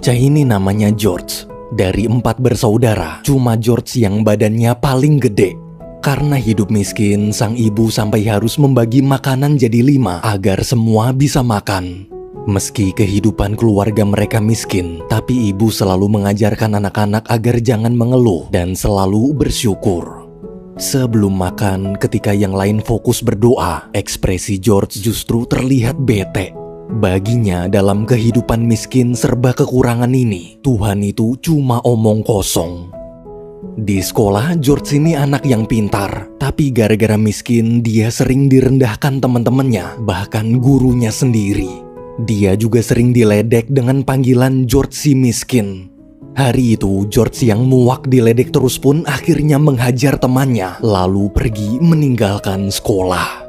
Bocah ini namanya George. Dari 4 bersaudara, cuma George yang badannya paling gede. Karena hidup miskin, sang ibu sampai harus membagi makanan jadi 5 agar semua bisa makan. Meski kehidupan keluarga mereka miskin, tapi ibu selalu mengajarkan anak-anak agar jangan mengeluh dan selalu bersyukur. Sebelum makan, ketika yang lain fokus berdoa, ekspresi George justru terlihat bete. Baginya dalam kehidupan miskin serba kekurangan ini, Tuhan itu cuma omong kosong. Di sekolah, George ini anak yang pintar, tapi gara-gara miskin dia sering direndahkan teman-temannya, bahkan gurunya sendiri. Dia juga sering diledek dengan panggilan George si miskin. Hari itu, George yang muak diledek terus pun akhirnya menghajar temannya, lalu pergi meninggalkan sekolah.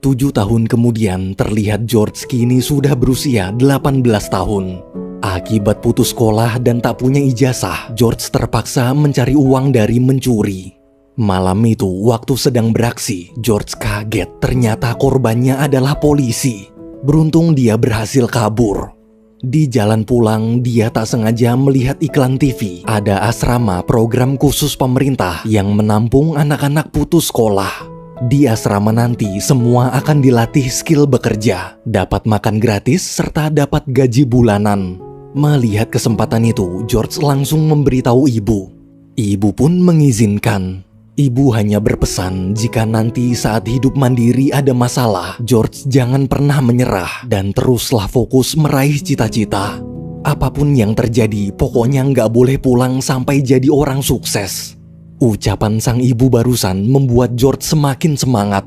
7 tahun kemudian terlihat George kini sudah berusia 18 tahun. Akibat putus sekolah dan tak punya ijazah, George terpaksa mencari uang dari mencuri. Malam itu, waktu sedang beraksi, George kaget ternyata korbannya adalah polisi. Beruntung dia berhasil kabur. Di jalan pulang, dia tak sengaja melihat iklan TV. Ada asrama program khusus pemerintah yang menampung anak-anak putus sekolah. Di asrama nanti semua akan dilatih skill bekerja, dapat makan gratis, serta dapat gaji bulanan. Melihat kesempatan itu, George langsung memberitahu ibu. Ibu pun mengizinkan. Ibu hanya berpesan jika nanti saat hidup mandiri ada masalah, George jangan pernah menyerah dan teruslah fokus meraih cita-cita. Apapun yang terjadi, pokoknya nggak boleh pulang sampai jadi orang sukses. Ucapan sang ibu barusan membuat George semakin semangat.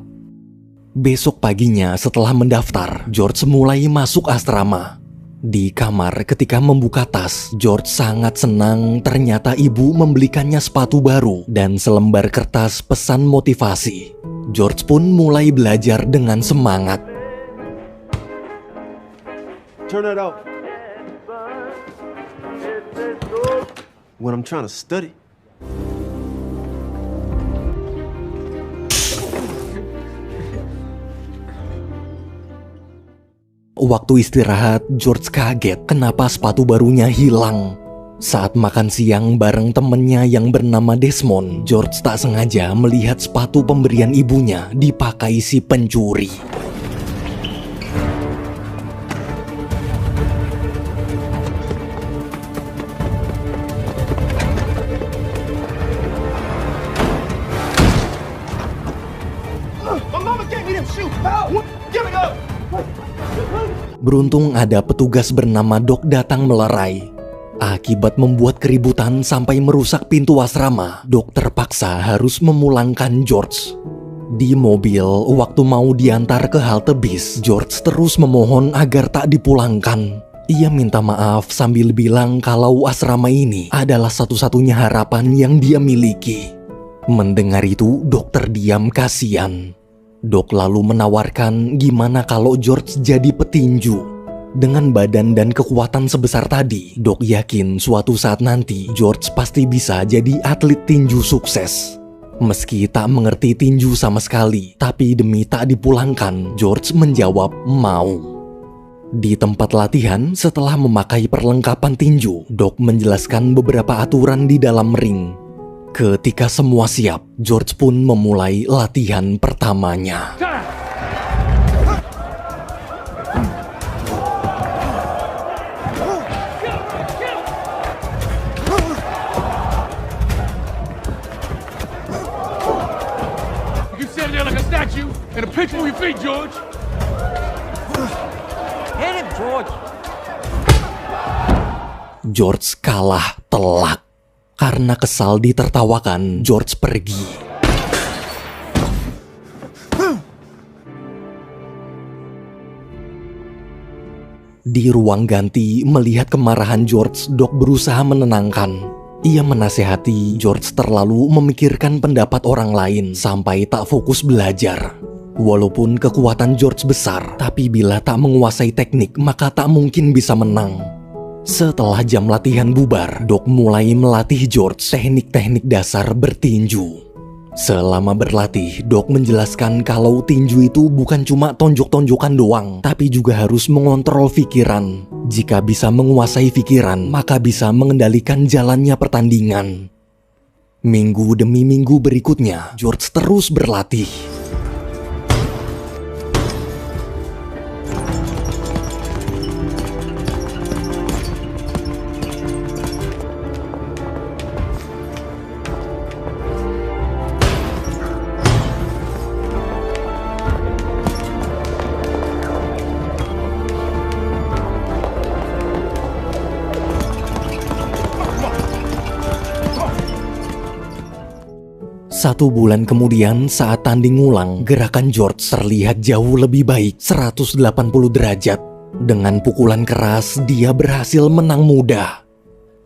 Besok paginya setelah mendaftar, George mulai masuk asrama. Di kamar ketika membuka tas, George sangat senang ternyata ibu membelikannya sepatu baru dan selembar kertas pesan motivasi. George pun mulai belajar dengan semangat. Turn that off. When I'm trying to study. Waktu istirahat, George kaget kenapa sepatu barunya hilang. Saat makan siang bareng temennya yang bernama Desmond, George tak sengaja melihat sepatu pemberian ibunya dipakai si pencuri. Beruntung ada petugas bernama Doc datang melerai. Akibat membuat keributan sampai merusak pintu asrama, Doc terpaksa harus memulangkan George. Di mobil, waktu mau diantar ke halte bis, George terus memohon agar tak dipulangkan. Ia minta maaf sambil bilang kalau asrama ini adalah satu-satunya harapan yang dia miliki. Mendengar itu, Doc terdiam kasihan. Doc lalu menawarkan gimana kalau George jadi petinju. Dengan badan dan kekuatan sebesar tadi, Doc yakin suatu saat nanti George pasti bisa jadi atlet tinju sukses. Meski tak mengerti tinju sama sekali, tapi demi tak dipulangkan, George menjawab mau. Di tempat latihan, setelah memakai perlengkapan tinju, Doc menjelaskan beberapa aturan di dalam ring. Ketika semua siap, George pun memulai latihan pertamanya. You stand there like a statue and a picture of your feet, George. Hit him, George. George kalah telak. Karena kesal ditertawakan, George pergi. Di ruang ganti, melihat kemarahan George, Doc berusaha menenangkan. Ia menasehati George terlalu memikirkan pendapat orang lain sampai tak fokus belajar. Walaupun kekuatan George besar, tapi bila tak menguasai teknik, maka tak mungkin bisa menang. Setelah jam latihan bubar, Doc mulai melatih George teknik-teknik dasar bertinju. Selama berlatih, Doc menjelaskan kalau tinju itu bukan cuma tonjok-tonjokan doang, tapi juga harus mengontrol pikiran. Jika bisa menguasai pikiran, maka bisa mengendalikan jalannya pertandingan. Minggu demi minggu berikutnya, George terus berlatih. Satu bulan kemudian saat tanding ulang, gerakan George terlihat jauh lebih baik 180 derajat. Dengan pukulan keras, dia berhasil menang mudah.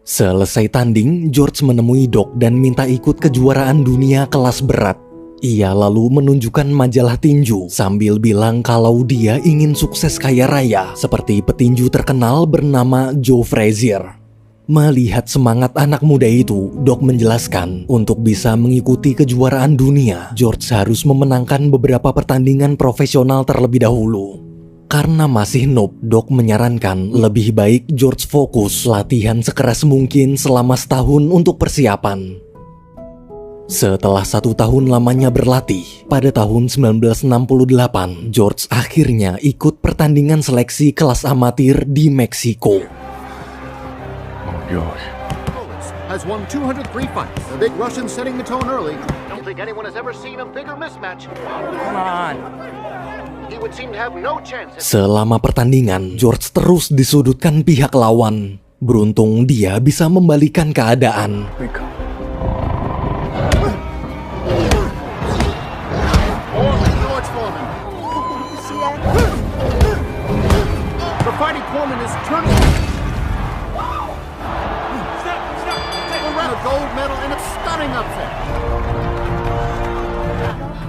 Selesai tanding, George menemui Doc dan minta ikut kejuaraan dunia kelas berat. Ia lalu menunjukkan majalah tinju sambil bilang kalau dia ingin sukses kaya raya seperti petinju terkenal bernama Joe Frazier. Melihat semangat anak muda itu, Doc menjelaskan untuk bisa mengikuti kejuaraan dunia, George harus memenangkan beberapa pertandingan profesional terlebih dahulu. Karena masih noob, Doc menyarankan lebih baik George fokus latihan sekeras mungkin selama setahun untuk persiapan. Setelah 1 tahun lamanya berlatih, pada tahun 1968, George akhirnya ikut pertandingan seleksi kelas amatir di Meksiko. George. Has won 203 fights. The big Russian setting the tone early. Don't think anyone has ever seen a bigger mismatch. Come on. He would seem to have no chance. Selama pertandingan, George terus disudutkan pihak lawan. Beruntung dia bisa membalikan keadaan. George Foreman. The fighting Foreman is turning. A gold medal in a stunning upset.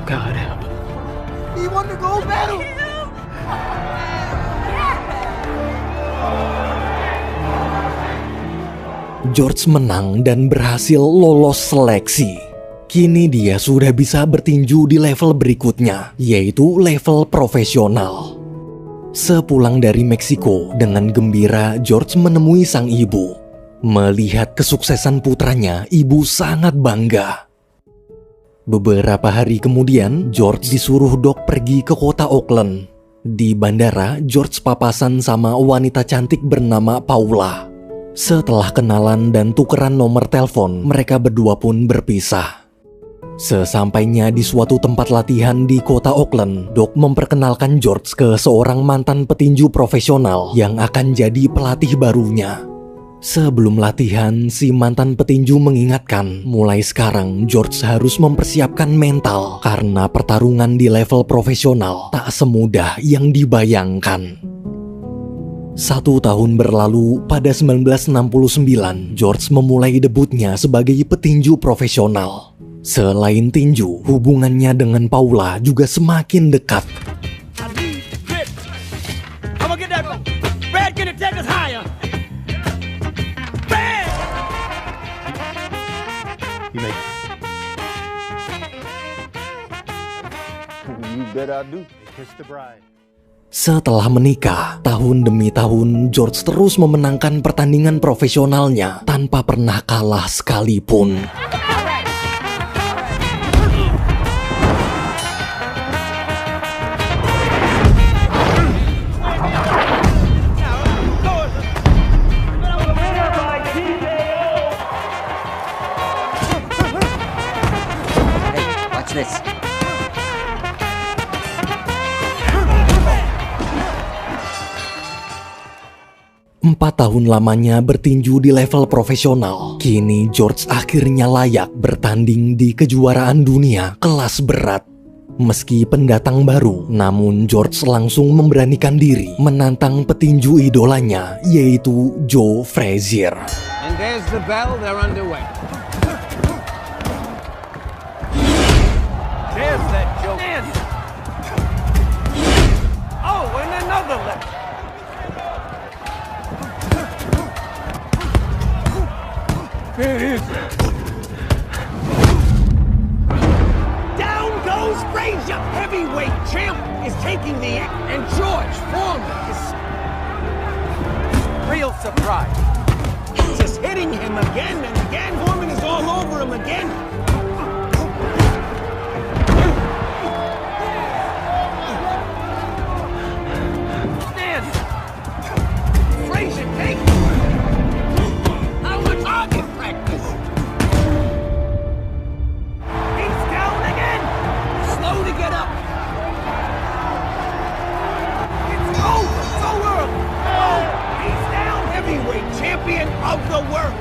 God help him. He won the gold medal. George menang dan berhasil lolos seleksi. Kini dia sudah bisa bertinju di level berikutnya, yaitu level profesional. Sepulang dari Meksiko, dengan gembira George menemui sang ibu. Melihat kesuksesan putranya, ibu sangat bangga. Beberapa hari kemudian, George disuruh Doc pergi ke kota Oakland. Di bandara, George papasan sama wanita cantik bernama Paula. Setelah kenalan dan tukeran nomor telepon, mereka berdua pun berpisah. Sesampainya di suatu tempat latihan di kota Oakland, Doc memperkenalkan George ke seorang mantan petinju profesional yang akan jadi pelatih barunya. Sebelum latihan, si mantan petinju mengingatkan, mulai sekarang George harus mempersiapkan mental karena pertarungan di level profesional tak semudah yang dibayangkan. 1 tahun berlalu, pada 1969, George memulai debutnya sebagai petinju profesional. Selain tinju, hubungannya dengan Paula juga semakin dekat. Setelah menikah, tahun demi tahun George terus memenangkan pertandingan profesionalnya tanpa pernah kalah sekalipun. Watch this. 4 tahun lamanya bertinju di level profesional, kini George akhirnya layak bertanding di kejuaraan dunia kelas berat. Meski pendatang baru, namun George langsung memberanikan diri menantang petinju idolanya, yaitu Joe Frazier. And there's the bell, they're underway. There's that Joe. Oh, and another left. There it is. right. He's just hitting him again and again. Foreman is all over him again. Stand. Frazier, take. How much target practice? He's down again. Slow to get up. It's over so early. Oh, he's down. Heavyweight champion of the world.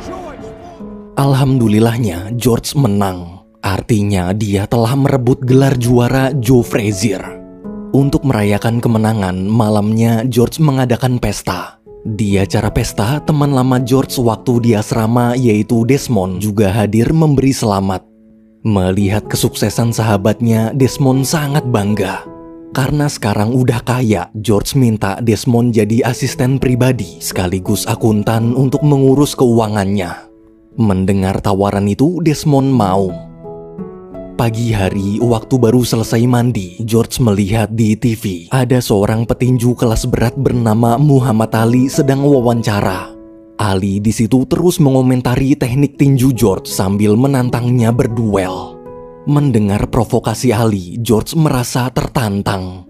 George Foreman. Alhamdulillahnya George menang. Artinya dia telah merebut gelar juara Joe Frazier. Untuk merayakan kemenangan, malamnya George mengadakan pesta. Di acara pesta, teman lama George waktu di asrama yaitu Desmond juga hadir memberi selamat. Melihat kesuksesan sahabatnya, Desmond sangat bangga. Karena sekarang udah kaya, George minta Desmond jadi asisten pribadi sekaligus akuntan untuk mengurus keuangannya. Mendengar tawaran itu, Desmond mau. Pagi hari, waktu baru selesai mandi, George melihat di TV ada seorang petinju kelas berat bernama Muhammad Ali sedang wawancara. Ali di situ terus mengomentari teknik tinju George sambil menantangnya berduel. Mendengar provokasi Ali, George merasa tertantang.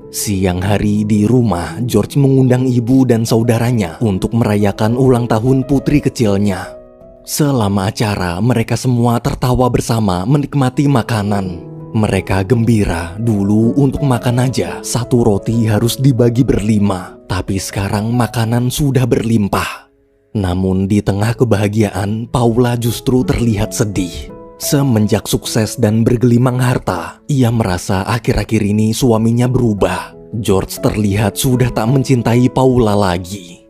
Siang hari di rumah, George mengundang ibu dan saudaranya untuk merayakan ulang tahun putri kecilnya. Selama acara, mereka semua tertawa bersama menikmati makanan. Mereka gembira, dulu untuk makan aja satu roti harus dibagi berlima, tapi sekarang makanan sudah berlimpah. Namun di tengah kebahagiaan, Paula justru terlihat sedih. Semenjak sukses dan bergelimang harta, ia merasa akhir-akhir ini suaminya berubah. George terlihat sudah tak mencintai Paula lagi.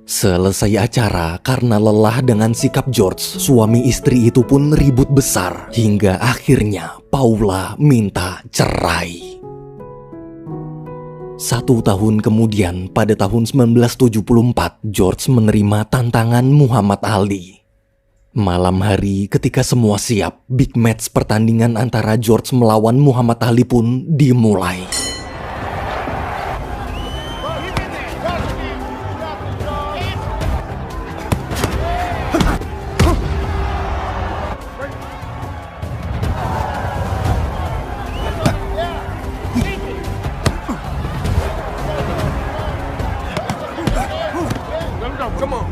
Selesai acara, karena lelah dengan sikap George, suami istri itu pun ribut besar hingga akhirnya Paula minta cerai. 1 tahun kemudian, pada tahun 1974, George menerima tantangan Muhammad Ali. Malam hari, ketika semua siap, big match pertandingan antara George melawan Muhammad Ali pun dimulai. Come on.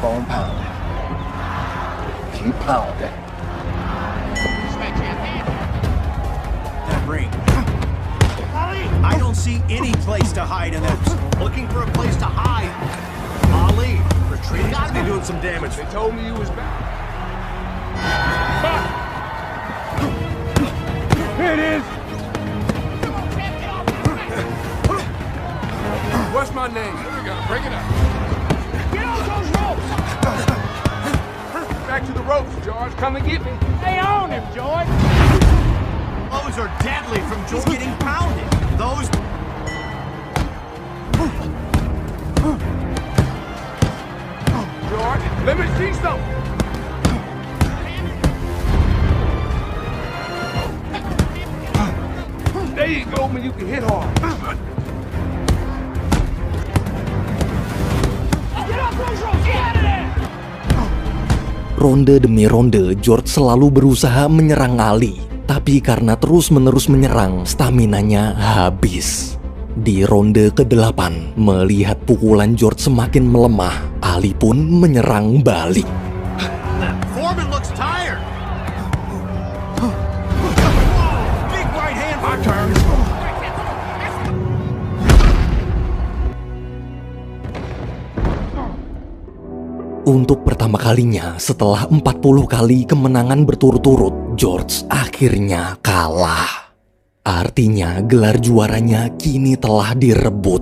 Bone pound. Keep pounding. That ring. I don't see any place to hide in that. Looking for a place to hide. Ali, retreat. Gotta be doing some damage. They told me you was back. Here it is. What's my name? We gotta break it up. Get on those ropes! Back to the ropes, George. Come and get me. Stay on him, George. Those are deadly from George getting pounded. Those. George, let me see something. There you go, man. You can hit hard. Ronde demi ronde, George selalu berusaha menyerang Ali. Tapi karena terus-menerus menyerang, staminanya habis. Di ronde ke-8, melihat pukulan George semakin melemah, Ali pun menyerang balik. Foreman looks tired. Big right hand. My turn. Untuk pertama kalinya setelah 40 kali kemenangan berturut-turut, George akhirnya kalah. Artinya gelar juaranya kini telah direbut.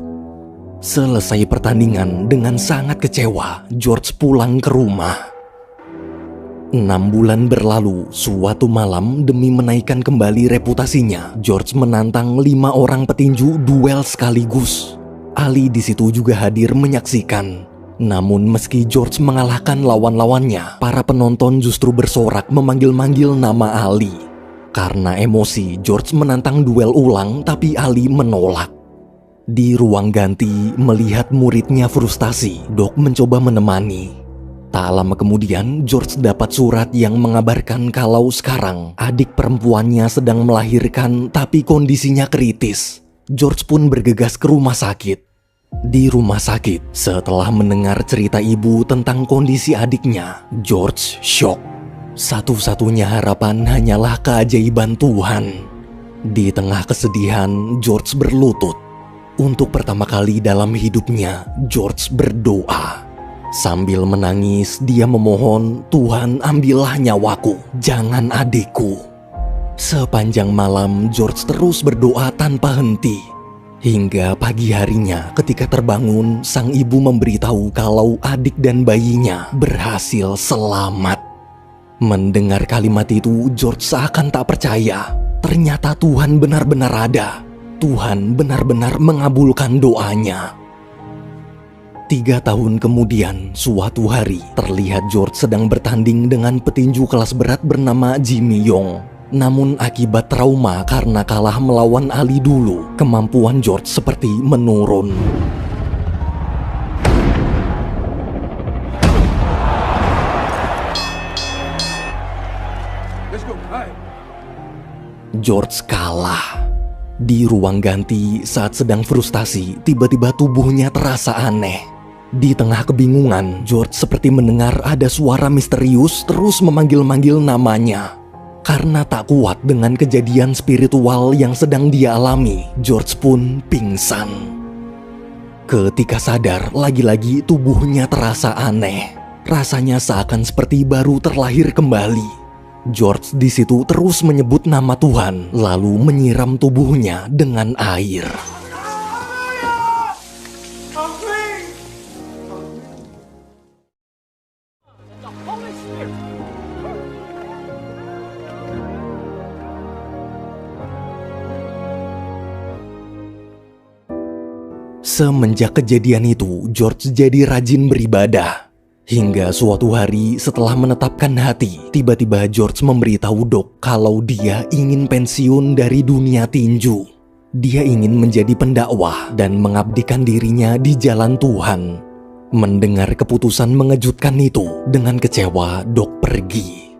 Selesai pertandingan, dengan sangat kecewa, George pulang ke rumah. 6 bulan berlalu, suatu malam demi menaikkan kembali reputasinya, George menantang 5 orang petinju duel sekaligus. Ali di situ juga hadir menyaksikan. Namun meski George mengalahkan lawan-lawannya, para penonton justru bersorak memanggil-manggil nama Ali. Karena emosi, George menantang duel ulang tapi Ali menolak. Di ruang ganti, melihat muridnya frustasi, Doc mencoba menemani. Tak lama kemudian, George dapat surat yang mengabarkan kalau sekarang adik perempuannya sedang melahirkan tapi kondisinya kritis. George pun bergegas ke rumah sakit. Di rumah sakit, setelah mendengar cerita ibu tentang kondisi adiknya, George shock. Satu-satunya harapan hanyalah keajaiban Tuhan. Di tengah kesedihan, George berlutut. Untuk pertama kali dalam hidupnya, George berdoa. Sambil menangis, dia memohon, "Tuhan, ambillah nyawaku, jangan adikku." Sepanjang malam, George terus berdoa tanpa henti. Hingga pagi harinya, ketika terbangun, sang ibu memberitahu kalau adik dan bayinya berhasil selamat. Mendengar kalimat itu, George seakan tak percaya. Ternyata Tuhan benar-benar ada. Tuhan benar-benar mengabulkan doanya. 3 tahun kemudian, suatu hari, terlihat George sedang bertanding dengan petinju kelas berat bernama Jimmy Yong. Namun akibat trauma karena kalah melawan Ali dulu, kemampuan George seperti menurun. Let's go. All right. George kalah. Di ruang ganti, saat sedang frustasi, tiba-tiba tubuhnya terasa aneh. Di tengah kebingungan, George seperti mendengar ada suara misterius terus memanggil-manggil namanya. Karena tak kuat dengan kejadian spiritual yang sedang dia alami, George pun pingsan. Ketika sadar, lagi-lagi tubuhnya terasa aneh. Rasanya seakan seperti baru terlahir kembali. George di situ terus menyebut nama Tuhan, lalu menyiram tubuhnya dengan air. Semenjak kejadian itu, George jadi rajin beribadah. Hingga suatu hari setelah menetapkan hati, tiba-tiba George memberitahu Doc kalau dia ingin pensiun dari dunia tinju. Dia ingin menjadi pendakwah dan mengabdikan dirinya di jalan Tuhan. Mendengar keputusan mengejutkan itu, dengan kecewa Doc pergi.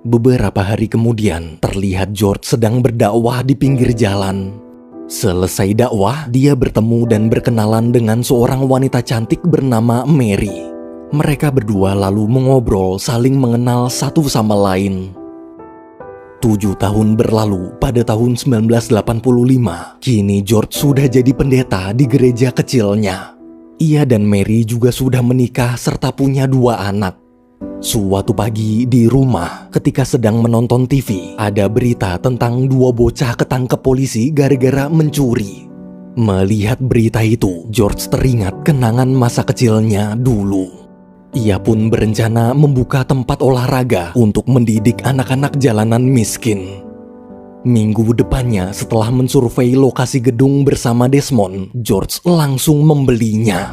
Beberapa hari kemudian, terlihat George sedang berdakwah di pinggir jalan. Selesai dakwah, dia bertemu dan berkenalan dengan seorang wanita cantik bernama Mary. Mereka berdua lalu mengobrol saling mengenal satu sama lain. 7 tahun berlalu, pada tahun 1985, kini George sudah jadi pendeta di gereja kecilnya. Ia dan Mary juga sudah menikah serta punya 2 anak. Suatu pagi di rumah, ketika sedang menonton TV, ada berita tentang 2 bocah ketangkep polisi gara-gara mencuri. Melihat berita itu, George teringat kenangan masa kecilnya dulu. Ia pun berencana membuka tempat olahraga untuk mendidik anak-anak jalanan miskin. Minggu depannya, setelah mensurvei lokasi gedung bersama Desmond, George langsung membelinya.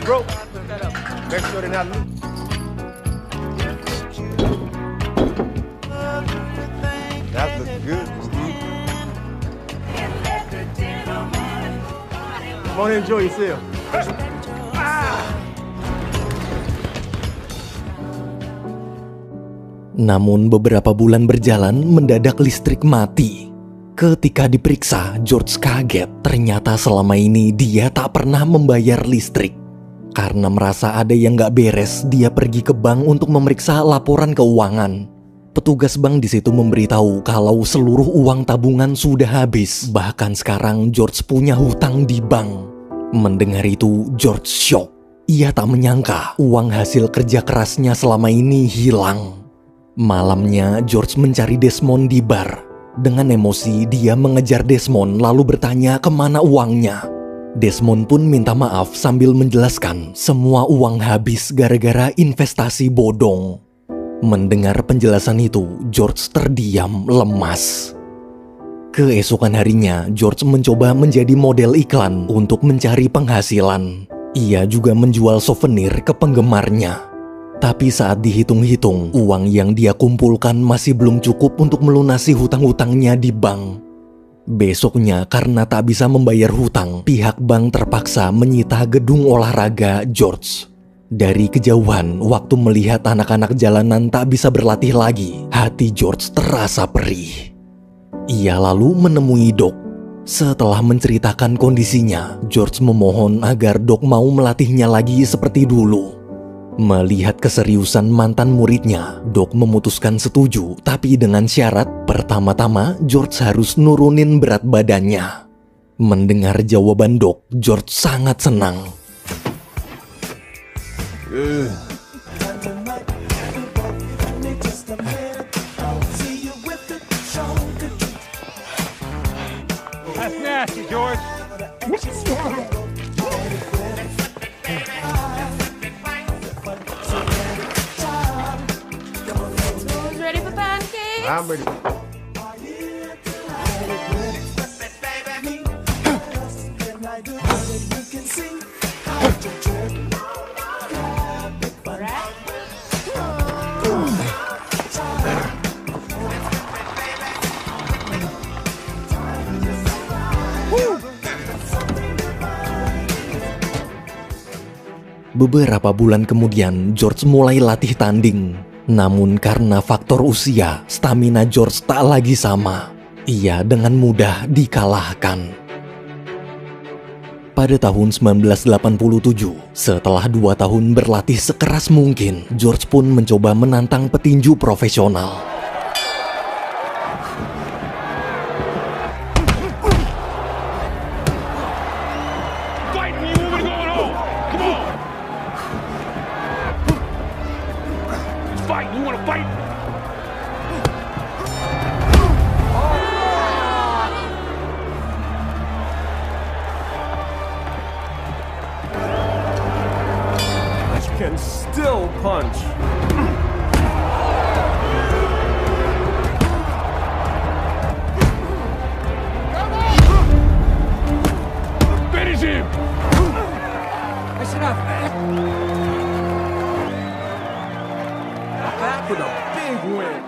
Bro, make sure they're not loose. That looks good. Come on, enjoy yourself. Namun beberapa bulan berjalan, mendadak listrik mati. Ketika diperiksa, George kaget. Ternyata selama ini dia tak pernah membayar listrik. Karena merasa ada yang gak beres, dia pergi ke bank untuk memeriksa laporan keuangan. Petugas bank di situ memberitahu kalau seluruh uang tabungan sudah habis. Bahkan sekarang George punya hutang di bank. Mendengar itu, George shock. Ia tak menyangka uang hasil kerja kerasnya selama ini hilang. Malamnya, George mencari Desmond di bar. Dengan emosi, dia mengejar Desmond lalu bertanya kemana uangnya. Desmond pun minta maaf sambil menjelaskan semua uang habis gara-gara investasi bodong. Mendengar penjelasan itu, George terdiam lemas. Keesokan harinya, George mencoba menjadi model iklan untuk mencari penghasilan. Ia juga menjual souvenir ke penggemarnya. Tapi saat dihitung-hitung, uang yang dia kumpulkan masih belum cukup untuk melunasi hutang-hutangnya di bank. Besoknya karena tak bisa membayar hutang, pihak bank terpaksa menyita gedung olahraga George. Dari kejauhan, waktu melihat anak-anak jalanan tak bisa berlatih lagi, hati George terasa perih. Ia lalu menemui Doc. Setelah menceritakan kondisinya, George memohon agar Doc mau melatihnya lagi seperti dulu. Melihat keseriusan mantan muridnya, Doc memutuskan setuju, tapi dengan syarat pertama-tama George harus nurunin berat badannya. Mendengar jawaban Doc, George sangat senang. That's nasty, George. Ready for pancakes? I'm ready. Beberapa bulan kemudian, George mulai latih tanding. Namun karena faktor usia, stamina George tak lagi sama. Ia dengan mudah dikalahkan. Pada tahun 1987, setelah 2 tahun berlatih sekeras mungkin, George pun mencoba menantang petinju profesional. Fight me, you want me to go home? Come on. Fight, you want to fight? Can still punch. Finish him! That's enough. Back with a big win.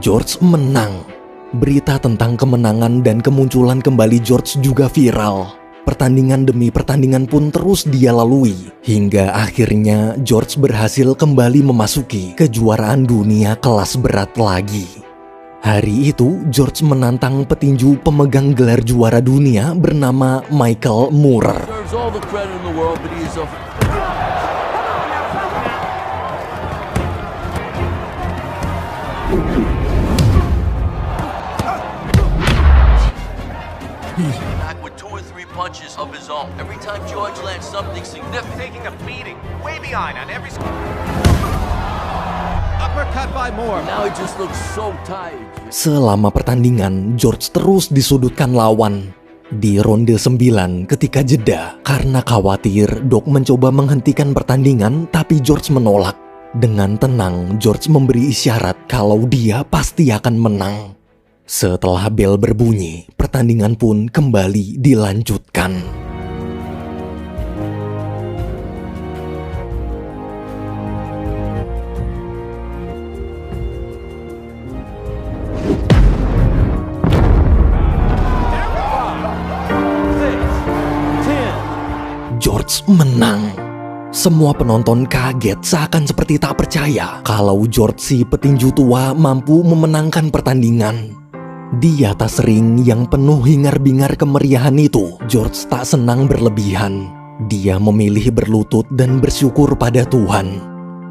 George menang. Berita tentang kemenangan dan kemunculan kembali George juga viral. Pertandingan demi pertandingan pun terus dia lalui, hingga akhirnya George berhasil kembali memasuki kejuaraan dunia kelas berat lagi. Hari itu, George menantang petinju pemegang gelar juara dunia bernama Michael Moorer. Back with 2 or 3 punches of his own. Every time George lands something significant, Taking a beating, way behind on every. Uppercut by Moore. now he just looks so tired. Selama pertandingan, George terus disudutkan lawan. Di ronde 9 ketika jeda, karena khawatir Doc mencoba menghentikan pertandingan, tapi George menolak. Dengan tenang, George memberi isyarat kalau dia pasti akan menang. Setelah bel berbunyi, pertandingan pun kembali dilanjutkan. George menang. Semua penonton kaget, seakan seperti tak percaya kalau George si petinju tua mampu memenangkan pertandingan. Di atas ring yang penuh hingar-bingar kemeriahan itu, George tak senang berlebihan. Dia memilih berlutut dan bersyukur pada Tuhan.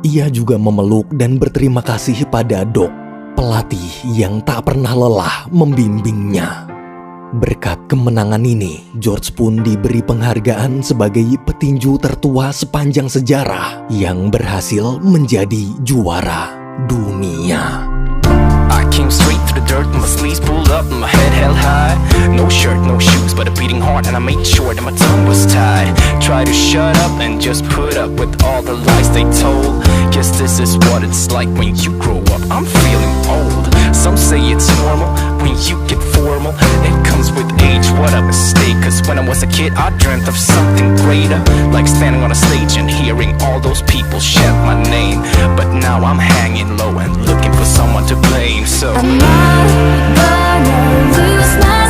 Ia juga memeluk dan berterima kasih pada Doc, pelatih yang tak pernah lelah membimbingnya. Berkat kemenangan ini, George pun diberi penghargaan sebagai petinju tertua sepanjang sejarah yang berhasil menjadi juara dunia. I came straight to the dirt, my sleeves pulled up and my head held high. No shirt, no shoes, but a beating heart, and I made sure that my tongue was tied. Try to shut up and just put up with all the lies they told. Guess this is what it's like when you grow up. I'm feeling old. Some say it's normal when you get formal. It comes with age, what a mistake. Cause when I was a kid, I dreamt of something greater, like standing on a stage and hearing all those people shout my name. But now I'm hanging low and looking for someone to blame. So I'm not gonna lose my